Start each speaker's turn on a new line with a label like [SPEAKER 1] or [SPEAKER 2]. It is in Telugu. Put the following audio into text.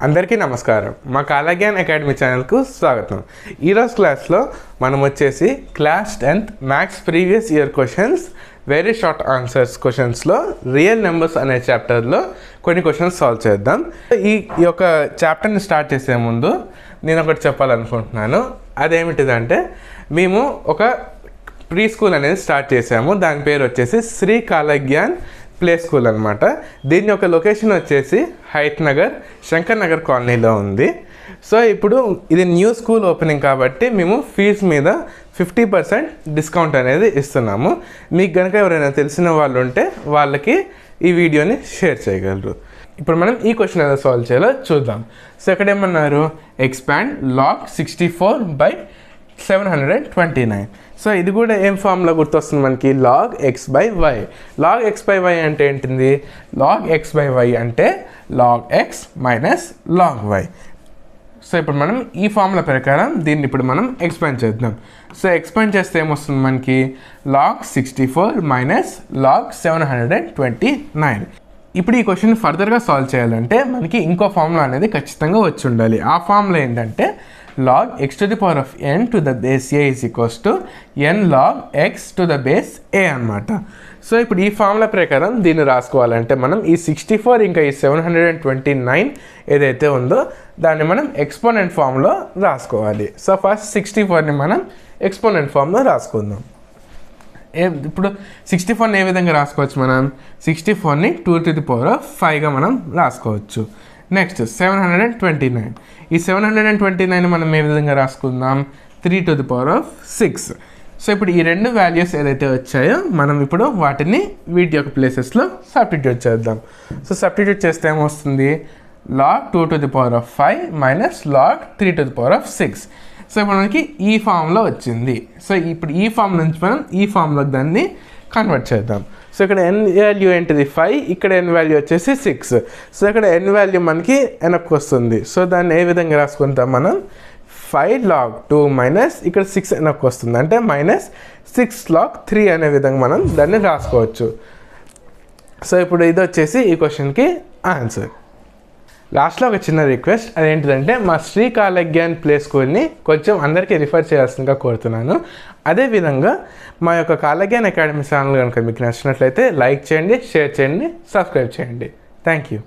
[SPEAKER 1] అందరికీ నమస్కారం. మా కాలజ్ఞాన్ అకాడమీ ఛానల్కు స్వాగతం. ఈరోజు క్లాస్లో మనం వచ్చేసి class 10th maths previous year questions very short answers క్వశ్చన్స్లో రియల్ నెంబర్స్ అనే చాప్టర్లో కొన్ని క్వశ్చన్స్ సాల్వ్ చేద్దాం. ఈ యొక్క చాప్టర్ని స్టార్ట్ చేసే ముందు నేను ఒకటి చెప్పాలనుకుంటున్నాను. అదేమిటిదంటే మేము ఒక ప్రీ స్కూల్ అనేది స్టార్ట్ చేసాము. దాని పేరు వచ్చేసి శ్రీ కాలజ్ఞాన్ ప్లే స్కూల్ అనమాట. దీని యొక్క లొకేషన్ వచ్చేసి హైత్ నగర్ శంకర్ నగర్ కాలనీలో ఉంది. సో ఇప్పుడు ఇది న్యూ స్కూల్ ఓపెనింగ్ కాబట్టి మేము ఫీజు మీద 50% డిస్కౌంట్ అనేది ఇస్తున్నాము. మీకు కనుక ఎవరైనా తెలిసిన వాళ్ళు ఉంటే వాళ్ళకి ఈ వీడియోని షేర్ చేయగలరు. ఇప్పుడు మనం ఈ క్వశ్చన్ ఎలా సాల్వ్ చేయాలో చూద్దాం. సో ఇక్కడ ఏమన్నారు, ఎక్స్పాండ్ log 64/729. సో ఇది కూడా ఏం ఫార్ములా గుర్తొస్తుంది మనకి, log x by y. log x by y అంటే ఏంటిది, log x by y అంటే log x minus log y. So ఇప్పుడు మనం ఈ ఫార్ములా ప్రకారం దీన్ని ఇప్పుడు మనం ఎక్స్పాండ్ చేద్దాం. సో ఎక్స్పాండ్ చేస్తే ఏమొస్తుంది మనకి, log 64 minus log 729. ఇప్పుడు ఈ క్వశ్చన్ ఫర్దర్గా సాల్వ్ చేయాలంటే మనకి ఇంకో ఫార్ములా అనేది ఖచ్చితంగా వచ్చి ఉండాలి. ఆ ఫార్ములా ఏంటంటే log x to the power of n to the base a is equals to n log x to the base a అనమాట. సో ఇప్పుడు ఈ ఫార్ములా ప్రకారం దీన్ని రాసుకోవాలంటే మనం ఈ 64 ఇంకా ఈ 729 ఏదైతే ఉందో దాన్ని మనం ఎక్స్పోనెంట్ ఫామ్లో రాసుకోవాలి. సో ఫస్ట్ 64ని మనం ఎక్స్పోనెంట్ ఫామ్లో రాసుకుందాం. ఇప్పుడు 64ని ఏ విధంగా రాసుకోవచ్చు, మనం 64ని 2 to the power of 5గా మనం రాసుకోవచ్చు. నెక్స్ట్ 729, ఈ 729 మనం ఏ విధంగా రాసుకుందాం, 3 to the power of 6. So ఇప్పుడు ఈ రెండు వాల్యూస్ ఏదైతే వచ్చాయో మనం ఇప్పుడు వాటిని వీటి యొక్క ప్లేసెస్లో సబ్స్టిట్యూట్ చేద్దాం. సో సబ్స్టిట్యూట్ చేస్తే ఏమొస్తుంది, log 2 to the power of 5 minus log 3 to the power of 6. So ఇప్పుడు మనకి ఈ ఫామ్లో వచ్చింది. సో ఇప్పుడు ఈ ఫామ్ నుంచి మనం ఈ ఫామ్లోకి దాన్ని కన్వర్ట్ చేద్దాం. సో ఇక్కడ n వాల్యూ ఏంటిది 5, ఇక్కడ n వాల్యూ వచ్చేసి 6. సో ఇక్కడ n వాల్యూ మనకి వెనక్కి వస్తుంది. సో దాన్ని ఏ విధంగా రాసుకుంటాం మనం, 5 log 2 మైనస్ ఇక్కడ 6 వెనక్కి వస్తుంది, అంటే మైనస్ 6 log 3 అనే విధంగా మనం దాన్ని రాసుకోవచ్చు. సో ఇప్పుడు ఇది వచ్చేసి ఈ క్వశ్చన్కి ఆన్సర్. లాస్ట్లో ఒక చిన్న రిక్వెస్ట్, అదేంటిదంటే మా శ్రీ కాలజ్ఞాన్ ప్లే స్కూల్ని కొంచెం అందరికీ రిఫర్ చేయాల్సిందిగా కోరుతున్నాను. అదేవిధంగా మా యొక్క కాలజ్ఞాన్ అకాడమీ ఛానల్ కనుక మీకు నచ్చినట్లయితే లైక్ చేయండి, షేర్ చేయండి, సబ్స్క్రైబ్ చేయండి. Thank you.